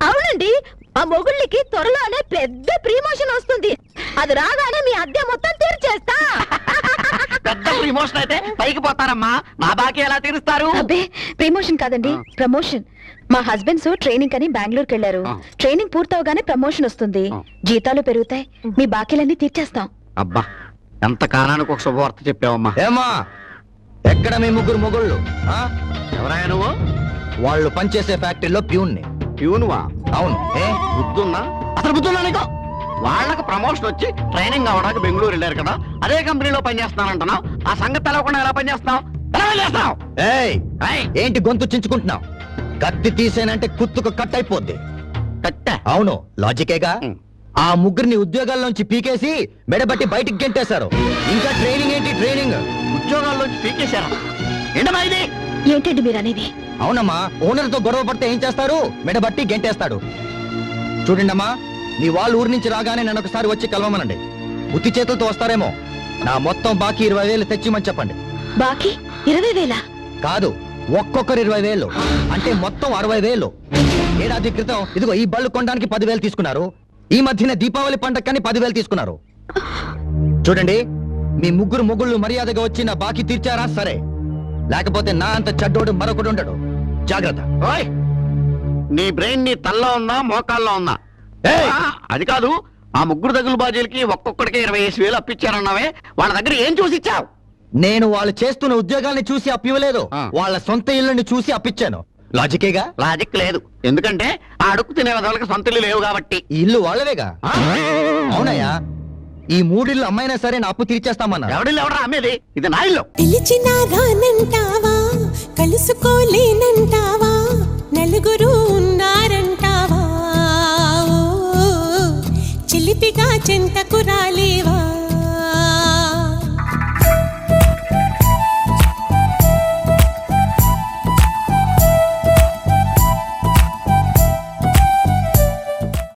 అవునండి, మా మొగుళ్ళకి త్వరలోనే పెద్ద ప్రమోషన్ వస్తుంది. అది రాగానే మీ అద్దె మొత్తం తీర్చేస్తా. పెద్ద ప్రమోషన్ అయితే పైకి పోతారమ్మా, నా బాకీ ఎలా తీరుస్తారు? అబ్బే, ప్రమోషన్ కాదండి, ప్రమోషన్. మా హస్బెండ్స్ ట్రైనింగ్ అని బెంగళూరుకి వెళ్లారు. ట్రైనింగ్ పూర్తవగానే ప్రమోషన్ వస్తుంది, జీతాలు పెరుగుతాయి, మీ బాకీలన్నీ తీర్చేస్తాం. అబ్బా, ఎంత కాలానికి ఒక శుభవార్త చెప్పావమ్మా. ఏమా ఎక్కడ మీ ముగ్గురు మొగుళ్ళు? ఎవరాయా నువ్వు? వాళ్ళు పనిచేసే ఫ్యాక్టరీలో ప్యూన్ని. ప్యూనువా? అవును. బుద్ధున్నా? అసలు బుద్ధున్నా నీకు? వాళ్ళకి ప్రమోషన్ వచ్చి ట్రైనింగ్ అవ్వడానికి బెంగళూరు వెళ్ళారు కదా, అదే కంపెనీలో పనిచేస్తున్నానంటున్నావు. ఆ సంగతి తెలవకుండా ఎలా పనిచేస్తున్నావు? ఎలా వెళ్ళేస్తావు? ఏంటి గొంతు చించుకుంటున్నావు? కత్తి తీసేనంటే కుత్తుకు కట్ అయిపోద్ది. కట్టా? అవును, లాజికేగా. ఆ ముగ్గురిని ఉద్యోగాల్లోంచి పీకేసి మెడబట్టి బయటికి గెంటేశారు. ఇంకా ట్రైనింగ్ ఏంటి ట్రైనింగ్? ఉద్యోగాల్లోంచి పీకేశారా? ఏంటమ్మా ఇది? ఏంటండి మీరు అనేది? అవునమ్మా, ఓనర్ తో గొడవ పడితే ఏం చేస్తారు? మెడబట్టి గెంటేస్తాడు. చూడండమ్మా, మీ వాళ్ళు ఊరి నుంచి రాగానే నన్ను ఒకసారి వచ్చి కలవమనండి. ఉత్తి చేతులతో వస్తారేమో. నా మొత్తం బాకీ 20,000 తెచ్చిమని చెప్పండి. బాకీ 20,000? కాదు, ఒక్కొక్కరు 20,000, అంటే మొత్తం 60,000. ఏడాది క్రితం ఇదిగో ఈ బళ్ళు కొనడానికి 10,000 తీసుకున్నారు. ఈ మధ్యన దీపావళి పండక్కని 10,000 తీసుకున్నారు. చూడండి, మీ ముగ్గురు మొగుళ్ళు మర్యాదగా వచ్చి నా బాకీ తీర్చారా సరే, లేకపోతే నా అంత చెడ్డోడు మరొకడు ఉండడు. జాగ్రత్త. ఓయ్, నీ బ్రెయిన్ నీ తల్లో ఉందా మోకాల్లో ఉందా? అది కాదు, ఆ ముగ్గురు దగ్గర బాజీలకి ఒక్కొక్కడికి 25,000 అప్పించారన్నావే, వాళ్ళ దగ్గర ఏం చూసి ఇచ్చావు? నేను వాళ్ళు చేస్తున్న ఉద్యోగాల్ని చూసి అప్పివ్వలేదు, వాళ్ళ సొంత ఇళ్ళని చూసి అప్పిచ్చాను. లాజికేగా? లాజిక్ లేదు, ఎందుకంటే ఆ అడుగు తినే వాళ్ళకి సొంత ఇల్లు లేవు కాబట్టి. ఈ ఇల్లు వాళ్ళవేగా? అవునయ్యా, ఈ 3 ఇళ్ళు అమ్మైనా సరే నా అప్పు తీర్చేస్తామన్నా. ఎవడిల్లు ఎవడరా అమ్మేది? ఇది నా ఇల్లు. పిలిచినా రానంటావా, కలుసుకోలేనంటావా, నలుగురు ఉన్నారంటావా, చిలిపిగా చెంతకు రాలేవా?